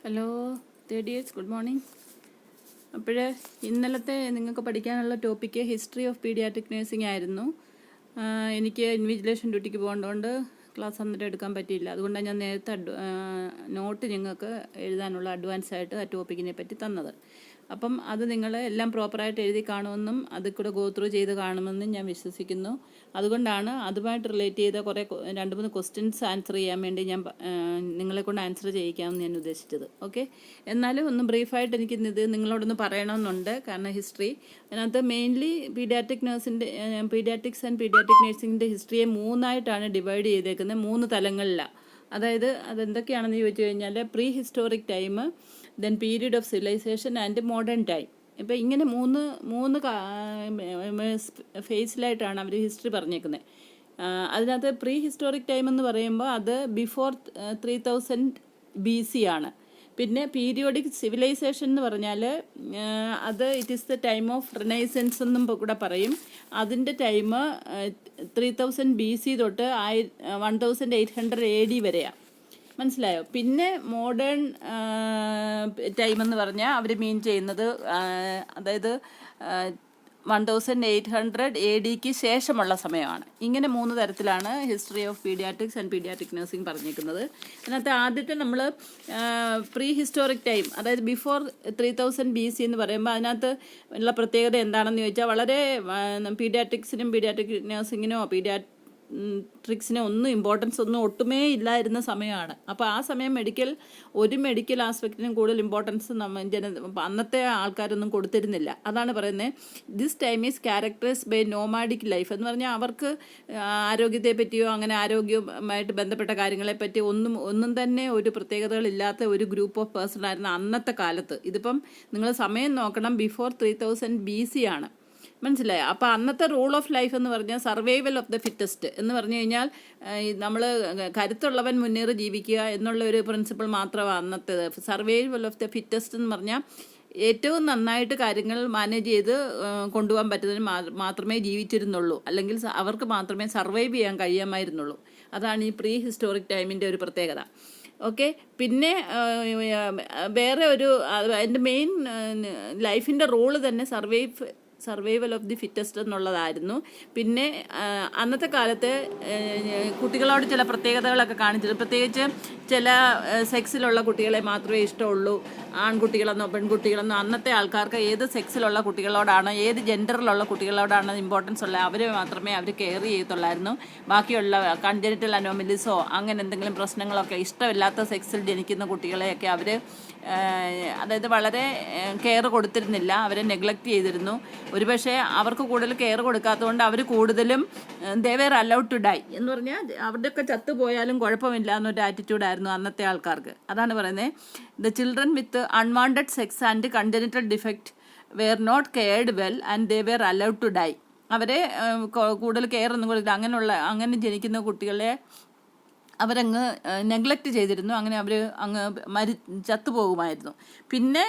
Hello third years, good morning. അപ്പോൾ ഇന്നലത്തെ നിങ്ങൾക്ക് പഠിക്കാനുള്ള topic history of paediatric nursing ആയിരുന്നു. എനിക്ക് ഇൻവിജിലേഷൻ ഡ്യൂട്ടിക്ക് പോകേണ്ടതുകൊണ്ട് ക്ലാസ് അന്നേരം എടുക്കാൻ പറ്റിയില്ല. അതുകൊണ്ടാണ് ഞാൻ നേരത്തെ നോട്ട് നിങ്ങൾക്ക് എഴുതാനുള്ള അഡ്വാൻസായിട്ട് ആ ടോപ്പിക്കിനെ പറ്റി തന്നത്. അപ്പം അത് നിങ്ങൾ എല്ലാം പ്രോപ്പറായിട്ട് എഴുതി കാണുമെന്നും അതിൽ കൂടെ ഗോ ത്രൂ ചെയ്ത് കാണുമെന്നും ഞാൻ വിശ്വസിക്കുന്നു. അതുകൊണ്ടാണ് അതുമായിട്ട് റിലേറ്റ് ചെയ്ത കുറേ 2-3 ക്വസ്റ്റ്യൻസ് ആൻസർ ചെയ്യാൻ വേണ്ടി ഞാൻ നിങ്ങളെ കൊണ്ട് ആൻസർ ചെയ്യിക്കാമെന്ന് ഞാൻ ഉദ്ദേശിച്ചത്. ഓക്കെ, എന്നാലും ഒന്ന് ബ്രീഫായിട്ട് എനിക്കിത് നിങ്ങളോടൊന്ന് പറയണമെന്നുണ്ട്. കാരണം ഹിസ്റ്ററി അതിനകത്ത് mainly paediatric paediatrics and paediatric നഴ്സിംഗിൻ്റെ ഹിസ്റ്ററിയെ 3ആയിട്ടാണ് ഡിവൈഡ് ചെയ്തേക്കുന്നത്, 3 തലങ്ങളിലാണ്. അതായത് അതെന്തൊക്കെയാണെന്ന് ചോദിച്ചു കഴിഞ്ഞാൽ pre historic time, then period of civilisation and modern time. ഇപ്പം ഇങ്ങനെ മൂന്ന് ഫേസിലായിട്ടാണ് അവർ ഹിസ്റ്ററി പറഞ്ഞേക്കുന്നത്. അതിനകത്ത് പ്രീ ഹിസ്റ്റോറിക് ടൈം എന്ന് പറയുമ്പോൾ അത് ബിഫോർ 3000 BC ആണ്. പിന്നെ പീരിയോഡിക് സിവിലൈസേഷൻ എന്ന് പറഞ്ഞാൽ അത് it is the time of renaissance എന്നും കൂടെ പറയും. അതിൻ്റെ ടൈം 3000 BC തൊട്ട് 1800 AD വരെയാണ്. മനസ്സിലായോ? പിന്നെ മോഡേൺ ടൈം എന്ന് പറഞ്ഞാൽ അവർ മീൻ ചെയ്യുന്നത് അതായത് 1800 AD ശേഷമുള്ള സമയമാണ്. ഇങ്ങനെ 3 തരത്തിലാണ് history of paediatrics and paediatric nursing പറഞ്ഞിരിക്കുന്നത്. അതിനകത്ത് ആദ്യത്തെ നമ്മൾ പ്രീ ഹിസ്റ്റോറിക് ടൈം, അതായത് ബിഫോർ 3000 BC എന്ന് പറയുമ്പോൾ അതിനകത്ത് ഉള്ള പ്രത്യേകത എന്താണെന്ന് ചോദിച്ചാൽ വളരെ പീഡിയാട്രിക്സിനും പീഡിയാട്രിക് നഴ്സിങ്ങിനോ ട്രിക്സിന് ഒന്നും ഇമ്പോർട്ടൻസ് ഒന്നും ഒട്ടുമേ ഇല്ലായിരുന്ന സമയമാണ്. അപ്പോൾ ആ സമയം ഒരു മെഡിക്കൽ ആസ്പെക്റ്റിനും കൂടുതൽ ഇമ്പോർട്ടൻസ് അന്നത്തെ ആൾക്കാരൊന്നും കൊടുത്തിരുന്നില്ല. അതാണ് പറയുന്നത് this time is characterised by nomadic life എന്ന് പറഞ്ഞാൽ അവർക്ക് ആരോഗ്യത്തെ പറ്റിയോ അങ്ങനെ ആരോഗ്യവുമായിട്ട് ബന്ധപ്പെട്ട കാര്യങ്ങളെപ്പറ്റി ഒന്നും തന്നെ ഒരു പ്രത്യേകതകളില്ലാത്ത ഒരു ഗ്രൂപ്പ് ഓഫ് പേഴ്സൺ ആയിരുന്നു അന്നത്തെ കാലത്ത്. ഇതിപ്പം നിങ്ങൾ സമയം നോക്കണം, ബിഫോർ 3000 BC ആണ്. മനസ്സിലായോ? അപ്പോൾ അന്നത്തെ റൂൾ ഓഫ് ലൈഫ് എന്ന് പറഞ്ഞാൽ സർവൈവൽ ഓഫ് ദ ഫിറ്റസ്റ്റ് എന്ന് പറഞ്ഞു കഴിഞ്ഞാൽ നമ്മൾ കരുത്തുള്ളവൻ മുന്നേറി ജീവിക്കുക എന്നുള്ള ഒരു പ്രിൻസിപ്പിൾ മാത്രമാണ് അന്നത്തേത്. സർവൈവൽ ഓഫ് ദ ഫിറ്റസ്റ്റ് എന്ന് പറഞ്ഞാൽ ഏറ്റവും നന്നായിട്ട് കാര്യങ്ങൾ മാനേജ് ചെയ്ത് കൊണ്ടുപോകാൻ പറ്റുന്നതിന് മാത്രമേ ജീവിച്ചിരുന്നുള്ളൂ, അല്ലെങ്കിൽ അവർക്ക് മാത്രമേ സർവൈവ് ചെയ്യാൻ കഴിയാമായിരുന്നുള്ളൂ. അതാണ് ഈ പ്രീ ഹിസ്റ്റോറിക് ടൈമിൻ്റെ ഒരു പ്രത്യേകത. ഓക്കെ, പിന്നെ വേറെ അതിൻ്റെ മെയിൻ ലൈഫിൻ്റെ റോള് തന്നെ സർവൈവൽ ഓഫ് ദി ഫിറ്റസ്റ്റ് എന്നുള്ളതായിരുന്നു. പിന്നെ അന്നത്തെ കാലത്ത് കുട്ടികളോട് ചില പ്രത്യേകതകളൊക്കെ കാണിച്ചിരുന്നു. പ്രത്യേകിച്ച് ചില സെക്സിലുള്ള കുട്ടികളെ മാത്രമേ ഇഷ്ടമുള്ളൂ, ആൺകുട്ടികളെന്നോ പെൺകുട്ടികളെന്നോ. അന്നത്തെ ആൾക്കാർക്ക് ഏത് സെക്സിലുള്ള കുട്ടികളോടാണ്, ഏത് ജെൻഡറിലുള്ള കുട്ടികളോടാണ് ഇമ്പോർട്ടൻസ് ഉള്ളത് അവരെ മാത്രമേ അവർ കെയർ ചെയ്യത്തുള്ളായിരുന്നു. ബാക്കിയുള്ള കൺജനിറ്റൽ അനോമലീസോ അങ്ങനെ എന്തെങ്കിലും പ്രശ്നങ്ങളൊക്കെ ഇഷ്ടമില്ലാത്ത സെക്സിൽ ജനിക്കുന്ന കുട്ടികളെയൊക്കെ അവർ അതായത് വളരെ കെയർ കൊടുത്തിരുന്നില്ല, അവരെ നെഗ്ലക്റ്റ് ചെയ്തിരുന്നു. ഒരുപക്ഷെ അവർക്ക് കൂടുതൽ കെയർ കൊടുക്കാത്തതുകൊണ്ട് അവർ കൂടുതലും they were allowed to die എന്ന് പറഞ്ഞാൽ അവരുടെയൊക്കെ ചത്തുപോയാലും കുഴപ്പമില്ല എന്നൊരു ആറ്റിറ്റ്യൂഡായിരുന്നു അന്നത്തെ ആൾക്കാർക്ക്. അതാണ് പറയുന്നത് the children with unwanted sex and congenital defect were not cared well and they were allowed to die. അവരെ കൂടുതൽ കെയർ ഒന്നും കൊടുത്തില്ല. അങ്ങനെ ജനിക്കുന്ന കുട്ടികളെ അവരങ്ങ് നെഗ്ലക്റ്റ് ചെയ്തിരുന്നു. അങ്ങനെ അവർ ചത്തുപോകുമായിരുന്നു. പിന്നെ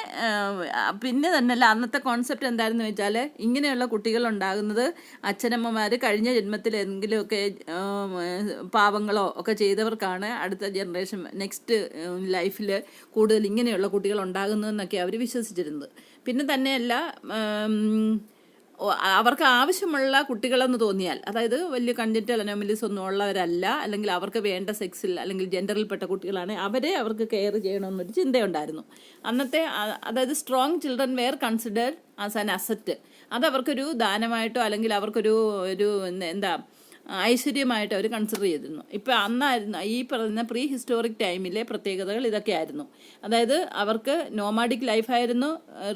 തന്നെയല്ല, അന്നത്തെ കോൺസെപ്റ്റ് എന്തായിരുന്നു വെച്ചാൽ ഇങ്ങനെയുള്ള കുട്ടികൾ ഉണ്ടാകുന്നത് അച്ഛനമ്മമാർ കഴിഞ്ഞ ജന്മത്തിൽ എന്തെങ്കിലുമൊക്കെ പാവങ്ങളോ ഒക്കെ ചെയ്തവർക്കാണ് അടുത്ത ജനറേഷൻ നെക്സ്റ്റ് ലൈഫിൽ കൂടുതൽ ഇങ്ങനെയുള്ള കുട്ടികൾ ഉണ്ടാകുന്നതെന്നൊക്കെ അവർ വിശ്വസിച്ചിരുന്നത്. പിന്നെ തന്നെയല്ല, അവർക്ക് ആവശ്യമുള്ള കുട്ടികളെന്ന് തോന്നിയാൽ, അതായത് വലിയ കൺജനിറ്റൽ അനോമലീസ് ഒന്നും ഉള്ളവരല്ല, അല്ലെങ്കിൽ അവർക്ക് വേണ്ട സെക്സിൽ അല്ലെങ്കിൽ ജെൻഡറിൽപ്പെട്ട കുട്ടികളാണ്, അവർക്ക് കെയർ ചെയ്യണമെന്നൊരു ചിന്തയുണ്ടായിരുന്നു അന്നത്തെ. അതായത് strong children were considered as an asset. അതവർക്കൊരു ദാനമായിട്ടോ അല്ലെങ്കിൽ അവർക്കൊരു ഐശ്വര്യമായിട്ട് അവർ കൺസിഡർ ചെയ്തിരുന്നു. ഇപ്പം അന്നായിരുന്നു ഈ പറയുന്ന പ്രീ ഹിസ്റ്റോറിക് ടൈമിലെ പ്രത്യേകതകൾ ഇതൊക്കെയായിരുന്നു. അതായത് അവർക്ക് നോമാഡിക് ലൈഫായിരുന്നു,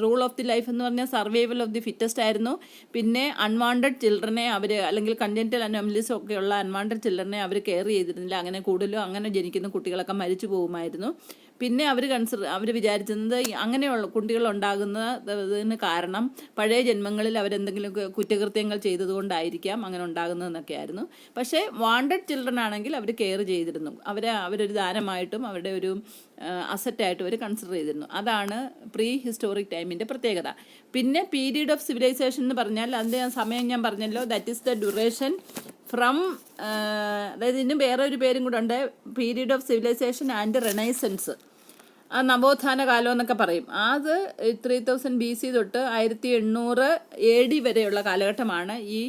റൂൾ ഓഫ് ദി ലൈഫ് എന്ന് പറഞ്ഞാൽ സർവൈവൽ ഓഫ് ദി ഫിറ്റസ്റ്റ് ആയിരുന്നു. പിന്നെ അൺവാണ്ടഡ് ചിൽഡ്രനെ അവർ, അല്ലെങ്കിൽ കൺജനിറ്റൽ അനോമലീസ് ഒക്കെയുള്ള അൺവാണ്ടഡ് ചിൽഡ്രനെ അവർ കെയർ ചെയ്തിരുന്നില്ല. അങ്ങനെ ജനിക്കുന്ന കുട്ടികളൊക്കെ മരിച്ചു പോകുമായിരുന്നു. പിന്നെ അവർ വിചാരിച്ചിരുന്നത് അങ്ങനെയുള്ള കുട്ടികൾ ഉണ്ടാകുന്നതിന് കാരണം പഴയ ജന്മങ്ങളിൽ അവരെന്തെങ്കിലുമൊക്കെ കുറ്റകൃത്യങ്ങൾ ചെയ്തതുകൊണ്ടായിരിക്കാം അങ്ങനെ ഉണ്ടാകുന്നതെന്നൊക്കെ ആയിരുന്നു. പക്ഷേ വാണ്ടഡ് ചിൽഡ്രൻ ആണെങ്കിൽ അവർ കെയർ ചെയ്തിരുന്നു. അവരൊരു ദാനമായിട്ടും അവരുടെ ഒരു അസറ്റായിട്ടും അവർ കൺസിഡർ ചെയ്തിരുന്നു. അതാണ് പ്രീ ഹിസ്റ്റോറിക് ടൈമിൻ്റെ പ്രത്യേകത. പിന്നെ പീരീഡ് ഓഫ് സിവിലൈസേഷൻ എന്ന് പറഞ്ഞാൽ അതിൻ്റെ സമയം ഞാൻ പറഞ്ഞല്ലോ, that is the duration from, അതായത് ഇതിന് വേറെ ഒരു പേരും കൂടെ ഉണ്ട്, period of civilisation and renaissance. ആ നവോത്ഥാന കാലം എന്നൊക്കെ പറയും. അത് 3000 BC തൊട്ട് 1800 AD വരെയുള്ള കാലഘട്ടമാണ് ഈ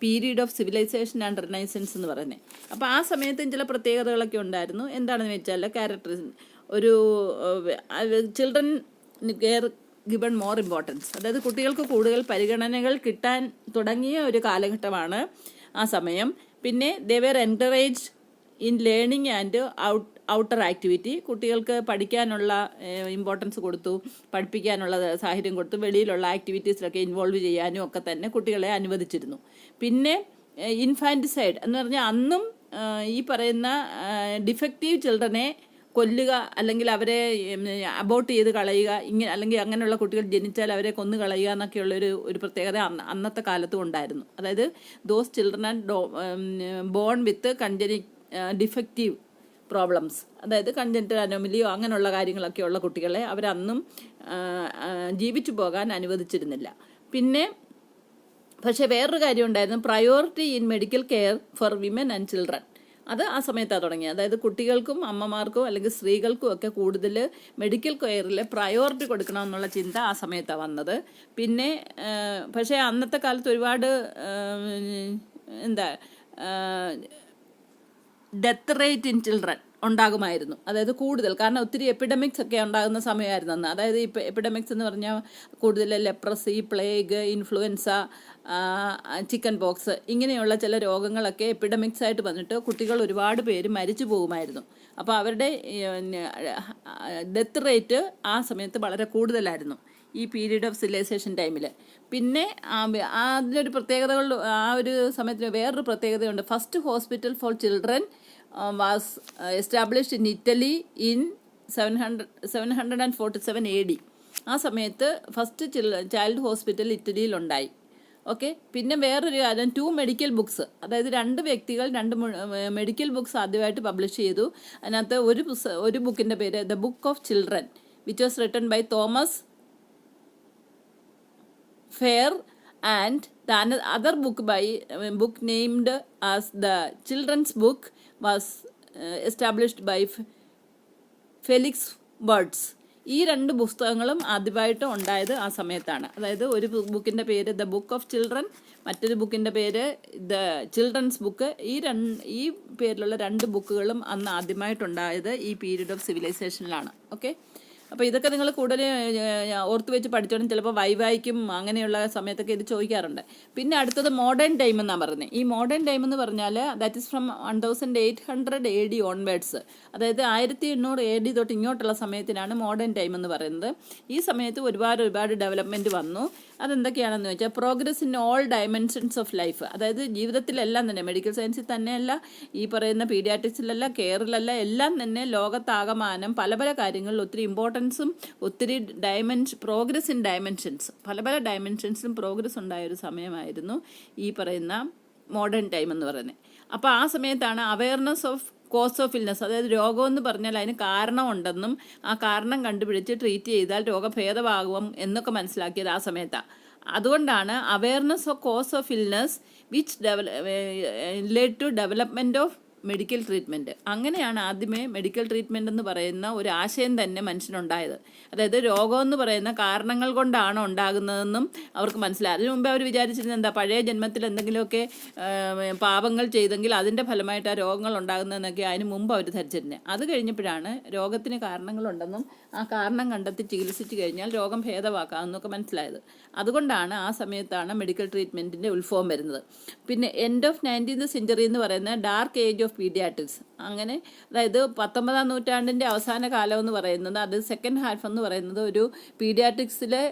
period of civilisation and renaissance എന്ന് പറയുന്നത്. അപ്പോൾ ആ സമയത്തും ചില പ്രത്യേകതകളൊക്കെ ഉണ്ടായിരുന്നു. എന്താണെന്ന് വെച്ചാൽ ക്യാരക്ടറിസം, ഒരു children care given more importance, അതായത് കുട്ടികൾക്ക് കൂടുതൽ പരിഗണനകൾ കിട്ടാൻ തുടങ്ങിയ ഒരു കാലഘട്ടമാണ് ആ സമയം. പിന്നെ they were encouraged in learning and outer activity, കുട്ടികൾക്ക് പഠിക്കാനുള്ള ഇമ്പോർട്ടൻസ് കൊടുത്തു, പഠിപ്പിക്കാനുള്ള സാഹചര്യം കൊടുത്തു, വെളിയിലുള്ള ആക്ടിവിറ്റീസിലൊക്കെ ഇൻവോൾവ് ചെയ്യാനും ഒക്കെ തന്നെ കുട്ടികളെ അനുവദിച്ചിരുന്നു. പിന്നെ ഇൻഫാൻറ്റിസൈഡ് എന്ന് പറഞ്ഞാൽ അന്നും ഈ പറയുന്ന ഡിഫക്റ്റീവ് ചിൽഡ്രനെ കൊല്ലുക അല്ലെങ്കിൽ അവരെ അബോർട്ട് ചെയ്ത് കളയുക, ഇങ്ങനെ അല്ലെങ്കിൽ അങ്ങനെയുള്ള കുട്ടികൾ ജനിച്ചാൽ അവരെ കൊന്നു കളയുക എന്നൊക്കെയുള്ളൊരു പ്രത്യേകത അന്നത്തെ കാലത്തും ഉണ്ടായിരുന്നു. അതായത് those children are bone with defective problems, അതായത് കൺജനിറ്റൽ അനോമലിയോ അങ്ങനെയുള്ള കാര്യങ്ങളൊക്കെ ഉള്ള കുട്ടികളെ അവരന്നും ജീവിച്ചു പോകാൻ അനുവദിച്ചിരുന്നില്ല. പിന്നെ പക്ഷേ വേറൊരു കാര്യം ഉണ്ടായിരുന്നു, priority in medical care for women and children. അത് ആ സമയത്താണ് തുടങ്ങിയത്. അതായത് കുട്ടികൾക്കും അമ്മമാർക്കും അല്ലെങ്കിൽ സ്ത്രീകൾക്കും ഒക്കെ കൂടുതൽ മെഡിക്കൽ കെയറിൽ പ്രയോറിറ്റി കൊടുക്കണം എന്നുള്ള ചിന്ത ആ സമയത്താണ് വന്നത്. പിന്നെ പക്ഷേ അന്നത്തെ കാലത്ത് ഒരുപാട് ഡെത്ത് റേറ്റ് ഇൻ ചിൽഡ്രൻ ഉണ്ടാകുമായിരുന്നു. അതായത് കൂടുതൽ, കാരണം ഒത്തിരി എപ്പിഡമിക്സ് ഒക്കെ ഉണ്ടാകുന്ന സമയമായിരുന്നു അന്ന്. അതായത് ഇപ്പോൾ എപ്പിഡമിക്സ് എന്ന് പറഞ്ഞാൽ കൂടുതൽ leprosy, plague, influenza, chicken pox ഇങ്ങനെയുള്ള ചില രോഗങ്ങളൊക്കെ എപ്പിഡമിക്സ് ആയിട്ട് വന്നിട്ട് കുട്ടികൾ ഒരുപാട് പേര് മരിച്ചു പോകുമായിരുന്നു. അപ്പോൾ അവരുടെ ഡെത്ത് റേറ്റ് ആ സമയത്ത് വളരെ കൂടുതലായിരുന്നു ഈ പീരീഡ് ഓഫ് സിവിലൈസേഷൻ ടൈമിൽ. പിന്നെ അതിനൊരു പ്രത്യേകതകൾ, ആ ഒരു സമയത്തിന് വേറൊരു പ്രത്യേകതയുണ്ട്. First hospital for children was established in Italy in 747 AD. ആ സമയത്ത് ഫസ്റ്റ് ചൈൽഡ് ഹോസ്പിറ്റൽ ഇറ്റലിയിലുണ്ടായി. ഓക്കെ. പിന്നെ വേറൊരു കാര്യം, 2 മെഡിക്കൽ ബുക്സ്, അതായത് 2 വ്യക്തികൾ 2 മെഡിക്കൽ ബുക്സ് ആദ്യമായിട്ട് പബ്ലിഷ് ചെയ്തു. അതിനകത്ത് ഒരു ബുക്കിൻ്റെ പേര് the book of children, which was written by Thomas Phaire, and the other book named as the children's book was established by Felix Wirtz. ഈ 2 പുസ്തകങ്ങളും ആദ്യമായിട്ട് ഉണ്ടായത് ആ സമയത്താണ്. അതായത് ഒരു ബുക്കിൻ്റെ പേര് ദ ബുക്ക് ഓഫ് ചിൽഡ്രൻ, മറ്റൊരു ബുക്കിൻ്റെ പേര് ദ ചിൽഡ്രൻസ് ബുക്ക്. ഈ പേരിലുള്ള 2 ബുക്കുകളും അന്ന് ആദ്യമായിട്ടുണ്ടായത് ഈ പീരീഡ് ഓഫ് സിവിലൈസേഷനിലാണ്. ഓക്കെ. അപ്പോൾ ഇതൊക്കെ നിങ്ങൾ കൂടുതൽ ഓർത്ത് വെച്ച് പഠിച്ചോണം. ചിലപ്പോൾ വൈവായിക്കും അങ്ങനെയുള്ള സമയത്തൊക്കെ ഇത് ചോദിക്കാറുണ്ട്. പിന്നെ അടുത്തത് മോഡേൺ ടൈം എന്നാണ് പറയുന്നത്. ഈ മോഡേൺ ടൈം എന്ന് പറഞ്ഞാൽ that is from 1800 AD onwards, അതായത് 1800 AD തൊട്ട് ഇങ്ങോട്ടുള്ള സമയത്തിനാണ് മോഡേൺ ടൈം എന്ന് പറയുന്നത്. ഈ സമയത്ത് ഒരുപാട് ഡെവലപ്മെൻറ്റ് വന്നു. അതെന്തൊക്കെയാണെന്ന് വെച്ചാൽ progress in all dimensions of life, അതായത് ജീവിതത്തിലെല്ലാം തന്നെ, മെഡിക്കൽ സയൻസിൽ തന്നെയല്ല, ഈ പറയുന്ന പീഡിയാട്രിക്സിലല്ല, കെയറിലല്ല, എല്ലാം തന്നെ ലോകത്താകമാനം പല കാര്യങ്ങളിൽ ഒത്തിരി ഇമ്പോർട്ടൻസും ഒത്തിരി പ്രോഗ്രസ് ഇൻ ഡയമെൻഷൻസ്, പല ഡയമെൻഷൻസിലും പ്രോഗ്രസ് ഉണ്ടായൊരു സമയമായിരുന്നു ഈ പറയുന്ന മോഡേൺ ടൈം എന്ന് പറയുന്നത്. അപ്പോൾ ആ സമയത്താണ് awareness of cause of illness, അതായത് രോഗമെന്ന് പറഞ്ഞാൽ അതിന് കാരണമുണ്ടെന്നും ആ കാരണം കണ്ടുപിടിച്ച് ട്രീറ്റ് ചെയ്താൽ രോഗഭേദമാകും എന്നൊക്കെ മനസ്സിലാക്കിയത് ആ സമയത്താണ്. അതുകൊണ്ടാണ് awareness of cause of illness which led to development of medical treatment. അങ്ങനെയാണ് ആദ്യമേ മെഡിക്കൽ ട്രീറ്റ്മെൻറ്റ് എന്ന് പറയുന്ന ഒരു ആശയം തന്നെ മനുഷ്യനുണ്ടായത്. അതായത് രോഗമെന്ന് പറയുന്ന കാരണങ്ങൾ കൊണ്ടാണ് ഉണ്ടാകുന്നതെന്നും അവർക്ക് മനസ്സിലായി. അതിനു മുമ്പേ അവർ വിചാരിച്ചിരുന്നത് എന്താ, പഴയ ജന്മത്തിൽ എന്തെങ്കിലുമൊക്കെ പാപങ്ങൾ ചെയ്തെങ്കിൽ അതിൻ്റെ ഫലമായിട്ട് ആ രോഗങ്ങൾ ഉണ്ടാകുന്നതെന്നൊക്കെ അതിന് മുമ്പ് അവർ ധരിച്ചിരുന്നത്. അത് കഴിഞ്ഞപ്പോഴാണ് രോഗത്തിന് കാരണങ്ങളുണ്ടെന്നും ആ കാരണം കണ്ടെത്തി ചികിത്സിച്ച് കഴിഞ്ഞാൽ രോഗം ഭേദമാക്കാമെന്നൊക്കെ മനസ്സിലായത്. അതുകൊണ്ടാണ് ആ സമയത്താണ് മെഡിക്കൽ ട്രീറ്റ്മെൻറ്റിൻ്റെ ഉത്ഭവം വരുന്നത്. പിന്നെ എൻഡ് ഓഫ് 19th സെഞ്ച്വറി എന്ന് പറയുന്ന ഡാർക്ക് ഏജ് ഓഫ് പീഡിയാട്രിക്സ്. അങ്ങനെ അതായത് 19ാം നൂറ്റാണ്ടിൻ്റെ അവസാന കാലം എന്ന് പറയുന്നത്, അത് സെക്കൻഡ് ഹാഫ് എന്ന് പറയുന്നത് ഒരു പീഡിയാട്രിക്സിലെ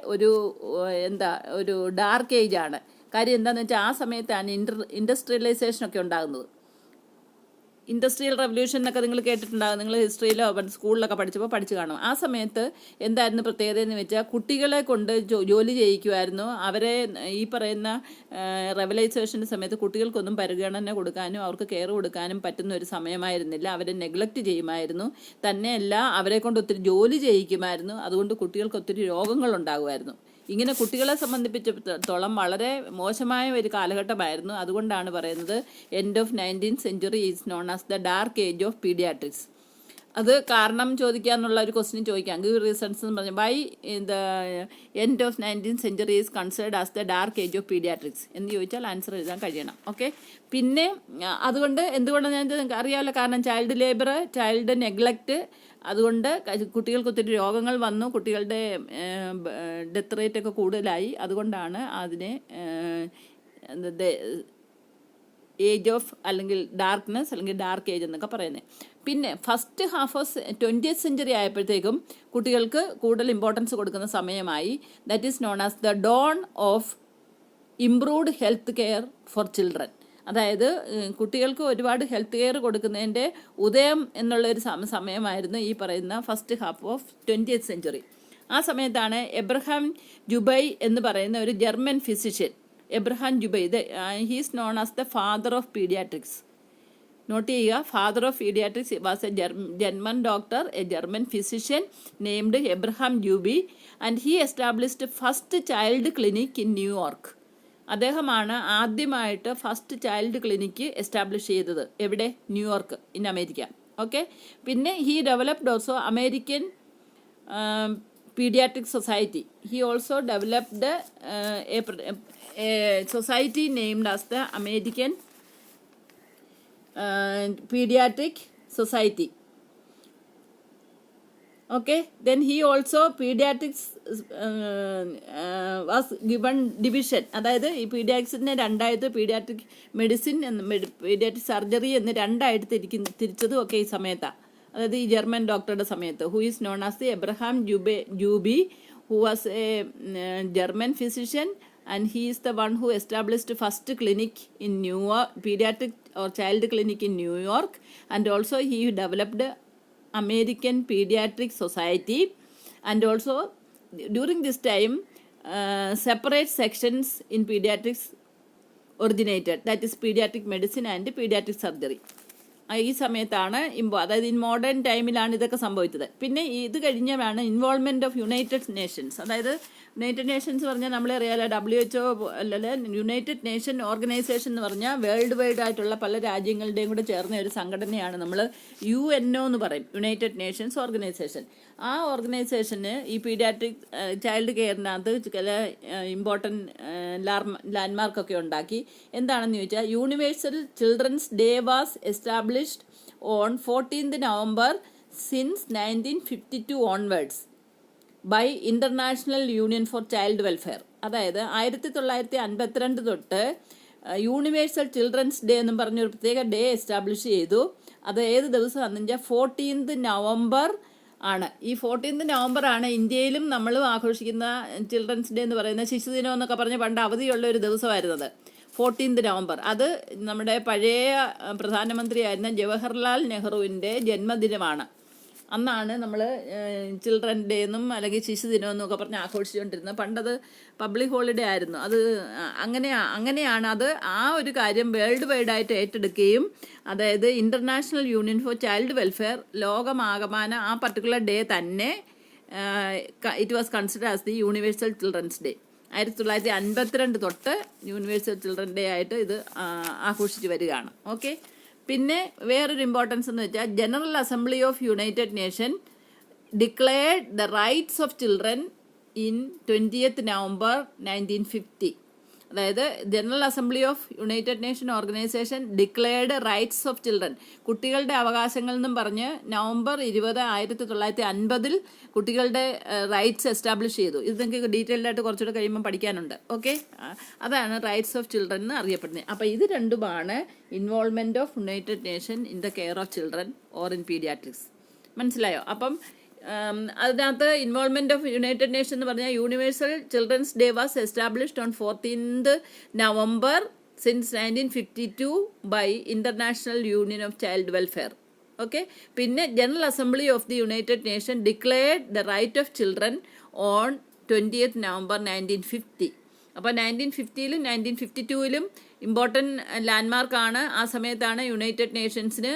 ഒരു ഡാർക്ക് ഏജ് ആണ്. കാര്യം എന്താണെന്ന് വെച്ചാൽ ആ സമയത്താണ് ഇൻഡസ്ട്രിയലൈസേഷനൊക്കെ ഉണ്ടാകുന്നത്. ഇൻഡസ്ട്രിയൽ റവല്യൂഷൻ എന്നൊക്കെ നിങ്ങൾ കേട്ടിട്ടുണ്ടാകും, നിങ്ങൾ ഹിസ്റ്ററിയിലോ സ്കൂളിലൊക്കെ പഠിച്ചു കാണും. ആ സമയത്ത് എന്തായിരുന്നു പ്രത്യേകത എന്ന് വെച്ചാൽ കുട്ടികളെ കൊണ്ട് ജോലി ചെയ്യിക്കുമായിരുന്നു. അവരെ ഈ പറയുന്ന റവലൈസേഷൻ്റെ സമയത്ത് കുട്ടികൾക്കൊന്നും പരിഗണന കൊടുക്കാനും അവർക്ക് കെയർ കൊടുക്കാനും പറ്റുന്ന ഒരു സമയമായിരുന്നില്ല. അവരെ നെഗ്ലക്റ്റ് ചെയ്യുമായിരുന്നു. തന്നെയല്ല, അവരെ കൊണ്ട് ഒത്തിരി ജോലി ചെയ്യിക്കുമായിരുന്നു. അതുകൊണ്ട് കുട്ടികൾക്ക് ഒത്തിരി രോഗങ്ങൾ ഉണ്ടാകുമായിരുന്നു. ഇങ്ങനെ കുട്ടികളെ സംബന്ധിച്ചിടത്തോളം വളരെ മോശമായ ഒരു കാലഘട്ടമായിരുന്നു. അതുകൊണ്ടാണ് പറയുന്നത് end of 19th century is known as the dark age of paediatrics. അത് കാരണം ചോദിക്കാന്നുള്ള ഒരു ക്വസ്റ്റ്യൻ ചോദിക്കാം. ഗിവ് റീസൺസ് എന്ന് പറഞ്ഞു. By the end of 19th century is considered as the dark age of paediatrics എന്ന് ചോദിച്ചാൽ ആൻസർ എഴുതാൻ കഴിയണം. ഓക്കെ. പിന്നെ അതുകൊണ്ട് എന്തുകൊണ്ടാണ് ഞാൻ നിങ്ങൾക്ക് അറിയാമല്ലോ, കാരണം ചൈൽഡ് ലേബർ, ചൈൽഡ് നെഗ്ലക്റ്റ്, അതുകൊണ്ട് കുട്ടികൾക്ക് ഒത്തിരി രോഗങ്ങൾ വന്നു, കുട്ടികളുടെ ഡെത്ത് റേറ്റ് ഒക്കെ കൂടുതലായി. അതുകൊണ്ടാണ് അതിനെ ഏജ് ഓഫ് അല്ലെങ്കിൽ ഡാർക്ക്നെസ് അല്ലെങ്കിൽ ഡാർക്ക് ഏജ് എന്നൊക്കെ പറയുന്നത്. പിന്നെ first half of 20th century ആയപ്പോഴത്തേക്കും കുട്ടികൾക്ക് കൂടുതൽ ഇമ്പോർട്ടൻസ് കൊടുക്കുന്ന സമയമായി. That is known as the dawn of improved health care for children. അതായത് കുട്ടികൾക്ക് ഒരുപാട് ഹെൽത്ത് കെയർ കൊടുക്കുന്നതിൻ്റെ ഉദയം എന്നുള്ളൊരു സമയമായിരുന്നു ഈ പറയുന്ന first half of 20th century. ആ സമയത്താണ് എബ്രഹാം ജുബൈ എന്ന് പറയുന്ന ഒരു German physician, Abraham Jacobi, he's known as the father of paediatrics. Note ചെയ്യുക, father of paediatrics was a German doctor, a German physician named Abraham Jacobi, and he established first child clinic in New York. അദ്ദേഹമാണ് ആദ്യമായിട്ട് first child clinic establish ചെയ്തത്. എവിടെ? New York, in America. Okay. പിന്നെ he developed also American pediatric society. He also developed a society named as the American Pediatric Society. Okay. Then he also pediatrics was given division. അതായത് ഈ പീഡിയാട്രിക്സിനെ രണ്ടായിട്ട് paediatric medicine paediatric surgery എന്ന് രണ്ടായിട്ട് തിരിച്ചതും ഒക്കെ ഈ സമയത്താണ്. അതായത് ഈ ജർമ്മൻ ഡോക്ടറുടെ സമയത്ത്. Who is known as the Abraham Jacobi, who was a German physician, and he is the one who established first clinic in New York, paediatric or child clinic in New York, and also he developed American paediatric society. And also during this time separate sections in paediatrics originated, that is paediatric medicine and paediatric surgery. ഈ സമയത്താണ് അതായത് in modern ടൈമിലാണ് ഇതൊക്കെ സംഭവിച്ചത്. പിന്നെ ഇത് കഴിഞ്ഞാണ് involvement of united Nations. അതായത് യുണൈറ്റഡ് നേഷൻസ് പറഞ്ഞാൽ നമ്മളെ അറിയാലോ, WHO അല്ലല്ല, യുണൈറ്റഡ് നേഷൻ ഓർഗനൈസേഷൻ എന്ന് പറഞ്ഞാൽ വേൾഡ് വൈഡ് ആയിട്ടുള്ള പല രാജ്യങ്ങളുടെയും കൂടെ ചേർന്ന ഒരു സംഘടനയാണ്. നമ്മൾ UNO എന്ന് പറയും, യുണൈറ്റഡ് നേഷൻസ് ഓർഗനൈസേഷൻ. ആ ഓർഗനൈസേഷന് ഈ പീഡിയാട്രിക് ചൈൽഡ് കെയറിനകത്ത് ചില ഇമ്പോർട്ടൻറ്റ് ലാൻഡ്മാർക്കൊക്കെ ഉണ്ടാക്കി. എന്താണെന്ന് ചോദിച്ചാൽ, universal children's day was established on 14th November since 1952 onwards by international union for child welfare. അതായത് 1952 തൊട്ട് യൂണിവേഴ്സൽ ചിൽഡ്രൻസ് ഡേ എന്നും പറഞ്ഞൊരു പ്രത്യേക ഡേ എസ്റ്റാബ്ലിഷ് ചെയ്തു. അത് ഏത് ദിവസമാണെന്ന് വെച്ചാൽ 14th November ആണ്. ഈ 14th November ആണ് ഇന്ത്യയിലും നമ്മളും ആഘോഷിക്കുന്ന ചിൽഡ്രൻസ് ഡേ എന്ന് പറയുന്ന ശിശുദിനം എന്നൊക്കെ പറഞ്ഞ് പണ്ട് അവധിയുള്ള ഒരു ദിവസമായിരുന്നത് 14th November. അത് നമ്മുടെ പഴയ പ്രധാനമന്ത്രിയായിരുന്ന ജവഹർലാൽ നെഹ്റുവിൻ്റെ ജന്മദിനമാണ്. അന്നാണ് നമ്മൾ ചിൽഡ്രൻ ഡേ എന്നും അല്ലെങ്കിൽ ശിശുദിനം എന്നും ഒക്കെ പറഞ്ഞ് ആഘോഷിച്ചുകൊണ്ടിരുന്നത്. പണ്ടത് പബ്ലിക് ഹോളിഡേ ആയിരുന്നു. അത് അങ്ങനെയാണ് അത് ആ ഒരു കാര്യം വേൾഡ് വൈഡായിട്ട് ഏറ്റെടുക്കുകയും, അതായത് International union for child Welfare ലോകമാകമാനം ആ പർട്ടിക്കുലർ ഡേ തന്നെ it was consider as the Universal children's Day. 1952 തൊട്ട് യൂണിവേഴ്സൽ ചിൽഡ്രൻ ഡേ ആയിട്ട് ഇത് ആഘോഷിച്ച് വരികയാണ്. ഓക്കെ. പിന്നെ വേറൊരു ഇമ്പോർട്ടൻസ് എന്ന് വെച്ചാൽ, general Assembly of United Nation declared the rights of children in 20th November 1950. അതായത് general Assembly of United nation organisation declared rights of children, കുട്ടികളുടെ അവകാശങ്ങൾ എന്നും പറഞ്ഞ് November 20, 1950 കുട്ടികളുടെ റൈറ്റ്സ് എസ്റ്റാബ്ലിഷ് ചെയ്തു. ഇത് നിങ്ങൾക്ക് ഡീറ്റെയിൽഡ് ആയിട്ട് കുറച്ചുകൂടെ കഴിയുമ്പോൾ പഠിക്കാനുണ്ട്. ഓക്കെ. അതാണ് റൈറ്റ്സ് ഓഫ് ചിൽഡ്രൻ എന്ന് അറിയപ്പെടുന്നത്. അപ്പോൾ ഇത് രണ്ടുമാണ് involvement of United Nation in the care of children or in paediatrics. മനസ്സിലായോ? അപ്പം അതിനകത്ത് ഇൻവോൾവ്മെൻറ്റ് ഓഫ് യുണൈറ്റഡ് നേഷൻ എന്ന് പറഞ്ഞാൽ, Universal children's day was established on 14th November since 1952 by international Union of Child Welfare. Okay. പിന്നെ General Assembly of the United Nation declared the right of children on 20th November 1950. അപ്പോൾ 1950-ലും 1952-ലും important ലാൻഡ്മാർക്കാണ്. ആ സമയത്താണ് United നേഷൻസിന്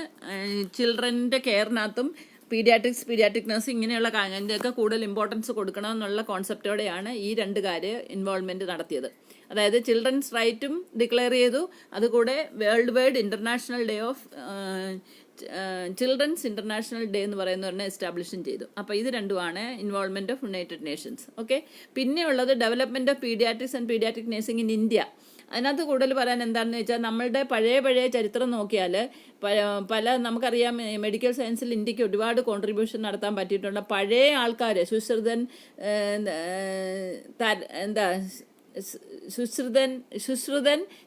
ചിൽഡ്രൻ്റെ കെയറിനകത്തും paediatric nursing ഇങ്ങനെയുള്ള കാര്യങ്ങൾക്ക് കൂടുതൽ importance കൊടുക്കണമെന്നുള്ള കോൺസെപ്റ്റോടെയാണ് ഈ രണ്ട് involvement നടത്തിയത്. അതായത് ചിൽഡ്രൻസ് റൈറ്റും ഡിക്ലെയർ ചെയ്തു, അതുകൂടെ worldwide international day of children's international day എന്ന് പറയുന്നവരെ എസ്റ്റാബ്ലിഷും ചെയ്തു. അപ്പോൾ ഇത് രണ്ടുമാണ് involvement of united nations. Okay, പിന്നെ ഉള്ളത് development of paediatrics and paediatric nursing in India. അതിനകത്ത് കൂടുതൽ പറയാൻ എന്താണെന്ന് വെച്ചാൽ നമ്മളുടെ പഴയ ചരിത്രം നോക്കിയാൽ പല നമുക്കറിയാം മെഡിക്കൽ സയൻസിൽ ഇന്ത്യക്ക് ഒരുപാട് കോൺട്രിബ്യൂഷൻ നടത്താൻ പറ്റിയിട്ടുണ്ട്. പഴയ ആൾക്കാർ ശുശ്രുതൻ,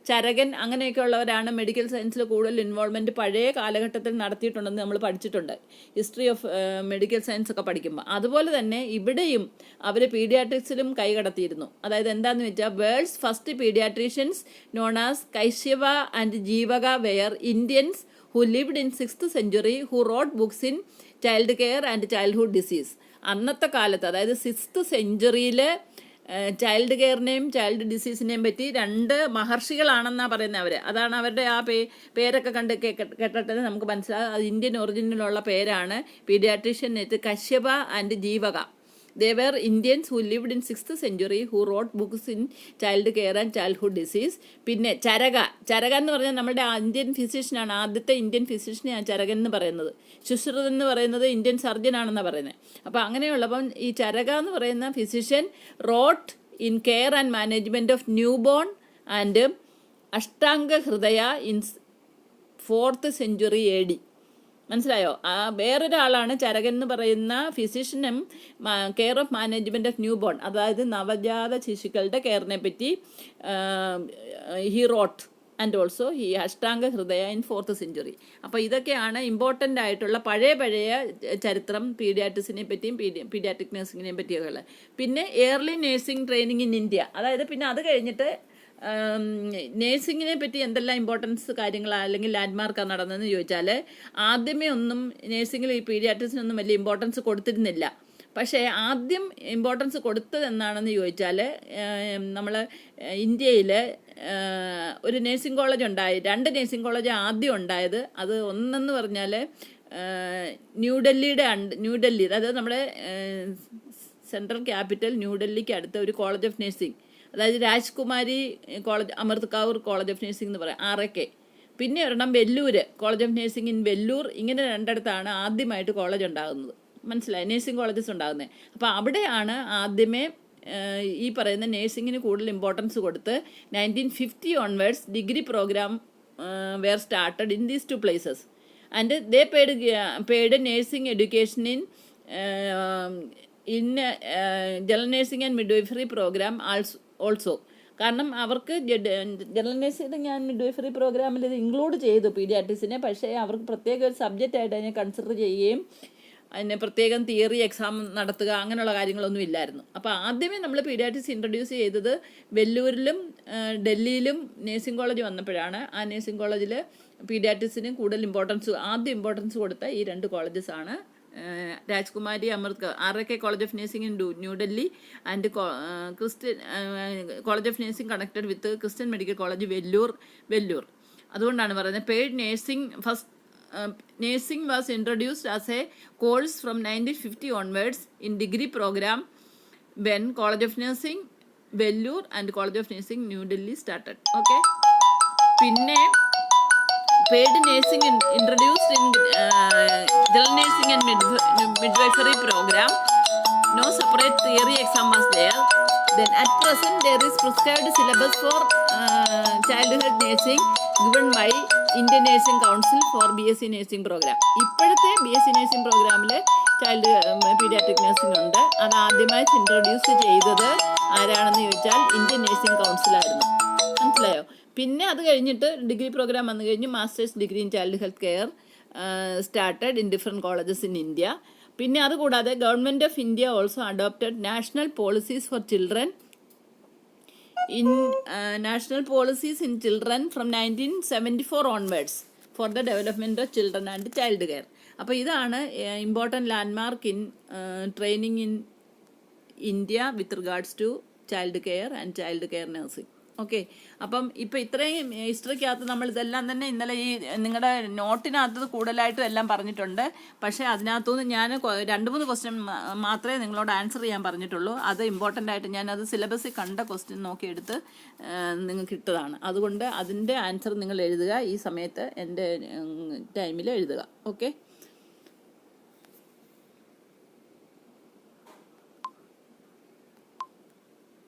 ചരകൻ അങ്ങനെയൊക്കെ ഉള്ളവരാണ് മെഡിക്കൽ സയൻസിൽ കൂടുതൽ ഇൻവോൾവ്മെൻറ്റ് പഴയ കാലഘട്ടത്തിൽ നടത്തിയിട്ടുണ്ടെന്ന് നമ്മൾ പഠിച്ചിട്ടുണ്ട്, ഹിസ്റ്ററി ഓഫ് മെഡിക്കൽ സയൻസ് ഒക്കെ പഠിക്കുമ്പോൾ. അതുപോലെ തന്നെ ഇവിടെയും അവർ പീഡിയാട്രിക്സിലും കൈകടത്തിയിരുന്നു. അതായത് എന്താണെന്ന് വെച്ചാൽ world's first paediatricians known as Kashyapa and Jivaka were Indians who lived in 6th century who wrote books in child care and childhood disease. അന്നത്തെ കാലത്ത്, അതായത് 6th സെഞ്ച്വറിയിൽ ചൈൽഡ് കെയറിനെയും ചൈൽഡ് ഡിസീസിനെയും പറ്റി 2 മഹർഷികളാണെന്നാണ് പറയുന്നത് അവർ. അതാണ് അവരുടെ ആ പേരൊക്കെ കേട്ടിട്ട് നമുക്ക് മനസ്സിലാകും അത് ഇന്ത്യൻ ഒറിജിനിലുള്ള പേരാണ്. Paediatrician Kashyapa and ജീവക. They were Indians who lived in 6th century who wrote books in child care and childhood disease. പിന്നെ ചരക എന്ന് പറഞ്ഞാൽ നമ്മുടെ ഇന്ത്യൻ ഫിസിഷ്യനാണ്, ആദ്യത്തെ ഇന്ത്യൻ ഫിസിഷ്യനെയാണ് ചരകൻ എന്ന് പറയുന്നത്. ശുശ്രുതൻ എന്ന് പറയുന്നത് ഇന്ത്യൻ സർജനാണെന്നാണ് പറയുന്നത്. അപ്പോൾ അങ്ങനെയുള്ളപ്പം ഈ ചരക എന്ന് പറയുന്ന physician wrote in care and management of newborn and Ashtanga Hridaya in 4th century AD. മനസ്സിലായോ? വേറൊരാളാണ് ചരകൻ എന്ന് പറയുന്ന ഫിസിഷ്യനും care of management of newborn, അതായത് നവജാത ശിശുക്കളുടെ കെയറിനെ പറ്റി he wrote and also he Ashtanga Hridaya in 4th century. അപ്പോൾ ഇതൊക്കെയാണ് ഇമ്പോർട്ടൻ്റ് ആയിട്ടുള്ള പഴയ ചരിത്രം പീഡിയാട്രിക്സിനെ പറ്റിയും പീഡിയാട്രിക് നഴ്സിങ്ങിനെ പറ്റിയൊക്കെ ഉള്ളത്. പിന്നെ early nursing training in India, അതായത് പിന്നെ അത് കഴിഞ്ഞിട്ട് നേഴ്സിങ്ങിനെ പറ്റി എന്തെല്ലാം ഇമ്പോർട്ടൻസ് കാര്യങ്ങളാണ് അല്ലെങ്കിൽ ലാൻഡ്മാർക്കാണ് നടന്നതെന്ന് ചോദിച്ചാൽ ആദ്യമേ ഒന്നും നേഴ്സിങ്ങിൽ ഈ പീഡിയാട്രിക്സിനൊന്നും വലിയ ഇമ്പോർട്ടൻസ് കൊടുത്തിരുന്നില്ല. പക്ഷേ ആദ്യം ഇമ്പോർട്ടൻസ് കൊടുത്തത് എന്നാണെന്ന് ചോദിച്ചാൽ നമ്മൾ ഇന്ത്യയിൽ ഒരു നേഴ്സിംഗ് കോളേജ് ഉണ്ടായി, 2 നേഴ്സിംഗ് കോളേജ് ആദ്യം ഉണ്ടായത്. അത് ഒന്നെന്ന് പറഞ്ഞാൽ ന്യൂഡൽഹി, അതായത് നമ്മുടെ സെൻട്രൽ ക്യാപിറ്റൽ ന്യൂഡൽഹിക്ക് അടുത്ത ഒരു കോളേജ് ഓഫ് നഴ്സിംഗ്, അതായത് Rajkumari college, Amrit Kaur college of nursing എന്ന് പറയാം, RK. പിന്നെ ഒരെണ്ണം Vellore, college of nursing in Vellore. ഇങ്ങനെ 2 ആദ്യമായിട്ട് കോളേജ് ഉണ്ടാകുന്നത്. മനസ്സിലായി, നഴ്സിംഗ് കോളേജസ് ഉണ്ടാകുന്നത്. അപ്പോൾ അവിടെയാണ് ആദ്യമേ ഈ പറയുന്ന നഴ്സിങ്ങിന് കൂടുതൽ ഇമ്പോർട്ടൻസ് കൊടുത്ത് 1950 onwards degree programme were started in these 2 places and they paid nursing education in general nursing and midwifery programme also. കാരണം അവർക്ക് ജനറൽ നഴ്സിംഗ് ആൻഡ് മിഡ്വൈഫറി പ്രോഗ്രാമിൽ ഇത് ഇൻക്ലൂഡ് ചെയ്തു പീഡിയാട്രിക്സിനെ. പക്ഷേ അവർക്ക് പ്രത്യേക ഒരു സബ്ജക്റ്റായിട്ട് അതിനെ കൺസിഡർ ചെയ്യുകയും അതിന് പ്രത്യേകം തിയറി എക്സാം നടത്തുക അങ്ങനെയുള്ള കാര്യങ്ങളൊന്നും ഇല്ലായിരുന്നു. അപ്പോൾ ആദ്യമേ നമ്മൾ പീഡിയാട്രിക്സ് ഇൻട്രൊഡ്യൂസ് ചെയ്തത് വെല്ലൂരിലും ഡൽഹിയിലും നഴ്സിംഗ് കോളേജ് വന്നപ്പോഴാണ്. ആ നഴ്സിംഗ് കോളേജിൽ പീഡിയാട്രിക്സിന് കൂടുതൽ ആദ്യം ഇമ്പോർട്ടൻസ് കൊടുത്ത ഈ 2 കോളേജസാണ് രാജ്കുമാരി അമൃത് RK college of nursing in New Delhi and Christian college of nursing connected with Christian medical college Vellore. അതുകൊണ്ടാണ് പറയുന്നത് paid nursing was introduced as a course from 1950 onwards in degree program when College of Nursing Vellore and College of Nursing New Delhi started. Okay, pinne paid nursing introduced in general nursing and midwifery program. No separate theory exam was there. Then at present there is prescribed syllabus for childhood nursing given by Indian nursing council for BSc nursing programme. ഇപ്പോഴത്തെ BSc nursing പ്രോഗ്രാമിൽ child paediatric nursing ഉണ്ട്. അത് ആദ്യമായി introduce ചെയ്തത് ആരാണെന്ന് ചോദിച്ചാൽ Indian nursing കൗൺസിലായിരുന്നു. മനസ്സിലായോ? പിന്നെ അത് കഴിഞ്ഞിട്ട് ഡിഗ്രി പ്രോഗ്രാം വന്നു കഴിഞ്ഞ് masters degree in child health care started in different colleges in India. പിന്നെ അതുകൂടാതെ government of India also adopted national policies for children national policies in children from 1974 onwards for the development of children and child care. അപ്പോൾ ഇതാണ് important landmark in training in India with regards to child care and child care nursing. Okay. അപ്പം ഇപ്പം ഇത്രയും ഹിസ്റ്ററിക്കകത്ത് നമ്മൾ ഇതെല്ലാം തന്നെ ഇന്നലെ ഈ നിങ്ങളുടെ നോട്ടിനകത്ത് കൂടുതലായിട്ടും എല്ലാം പറഞ്ഞിട്ടുണ്ട്. പക്ഷേ അതിനകത്തുനിന്ന് ഞാൻ 2-3 ക്വസ്റ്റ്യൻ മാത്രമേ നിങ്ങളോട് ആൻസർ ചെയ്യാൻ പറഞ്ഞിട്ടുള്ളൂ. അത് ഇമ്പോർട്ടൻ്റ് ആയിട്ട് ഞാനത് സിലബസിൽ കണ്ട ക്വസ്റ്റ്യൻ നോക്കിയെടുത്ത് നിങ്ങൾക്ക് ഇട്ടതാണ്. അതുകൊണ്ട് അതിൻ്റെ ആൻസർ നിങ്ങൾ എഴുതുക, ഈ സമയത്ത് എൻ്റെ ടൈമിൽ എഴുതുക. ഓക്കെ.